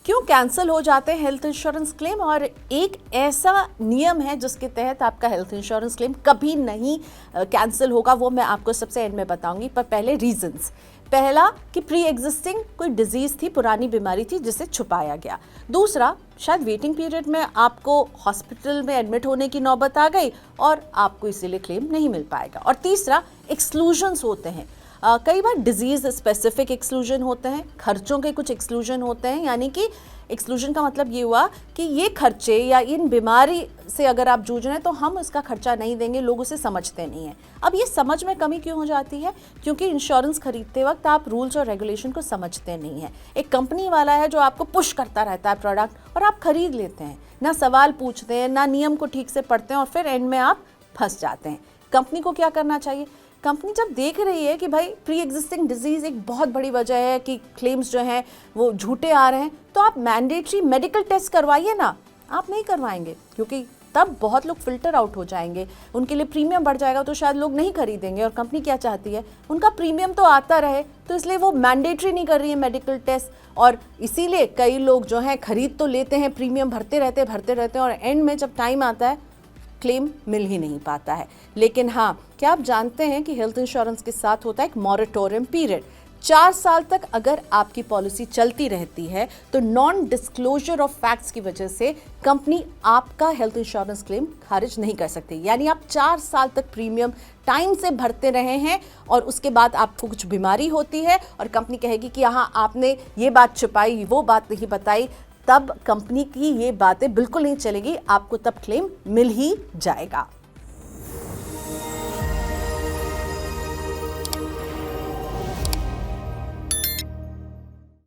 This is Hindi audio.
क्यों कैंसिल हो जाते हैं हेल्थ इंश्योरेंस क्लेम, और एक ऐसा नियम है जिसके तहत आपका हेल्थ इंश्योरेंस क्लेम कभी नहीं कैंसिल होगा, वो मैं आपको सबसे एंड में बताऊंगी। पर पहले रीजंस। पहला कि प्री एग्जिस्टिंग कोई डिजीज थी, पुरानी बीमारी थी जिसे छुपाया गया। दूसरा, शायद वेटिंग पीरियड में आपको हॉस्पिटल में एडमिट होने की नौबत आ गई और आपको इसीलिए क्लेम नहीं मिल पाएगा। और तीसरा, एक्सक्लूजन्स होते हैं। कई बार डिजीज स्पेसिफिक एक्सक्लूजन होते हैं, खर्चों के कुछ एक्सक्लूजन होते हैं, यानी कि एक्सक्लूजन का मतलब ये हुआ कि ये खर्चे या इन बीमारी से अगर आप जूझ रहे हैं तो हम इसका खर्चा नहीं देंगे, लोग उसे समझते नहीं हैं। अब ये समझ में कमी क्यों हो जाती है? क्योंकि इंश्योरेंस खरीदते वक्त आप रूल्स और रेगुलेशन को समझते नहीं हैं। एक कंपनी वाला है जो आपको पुश करता रहता है प्रोडक्ट, और आप खरीद लेते हैं, ना सवाल पूछते हैं, ना नियम को ठीक से पढ़ते हैं, और फिर एंड में आप फंस जाते हैं। कंपनी को क्या करना चाहिए? कंपनी जब देख रही है कि भाई प्री एग्जिस्टिंग डिजीज एक बहुत बड़ी वजह है कि क्लेम्स जो हैं वो झूठे आ रहे हैं, तो आप मैंडेटरी मेडिकल टेस्ट करवाइए ना। आप नहीं करवाएंगे क्योंकि तब बहुत लोग फिल्टर आउट हो जाएंगे, उनके लिए प्रीमियम बढ़ जाएगा, तो शायद लोग नहीं खरीदेंगे। और कंपनी क्या चाहती है? उनका प्रीमियम तो आता रहे, तो इसलिए वो मैंडेटरी नहीं कर रही है मेडिकल टेस्ट। और इसीलिए कई लोग जो हैं खरीद तो लेते हैं, प्रीमियम भरते रहते हैं, और एंड में जब टाइम आता है क्लेम मिल ही नहीं पाता है। लेकिन हाँ, क्या आप जानते हैं कि हेल्थ इंश्योरेंस के साथ होता है एक मॉरेटोरियम पीरियड? 4 साल तक अगर आपकी पॉलिसी चलती रहती है तो नॉन डिस्क्लोजर ऑफ फैक्ट्स की वजह से कंपनी आपका हेल्थ इंश्योरेंस क्लेम खारिज नहीं कर सकती। यानी आप 4 साल तक प्रीमियम टाइम से भरते रहे हैं और उसके बाद आपको कुछ बीमारी होती है और कंपनी कहेगी कि हाँ आपने ये बात छुपाई, वो बात नहीं बताई, तब कंपनी की ये बातें बिल्कुल नहीं चलेगी, आपको तब क्लेम मिल ही जाएगा।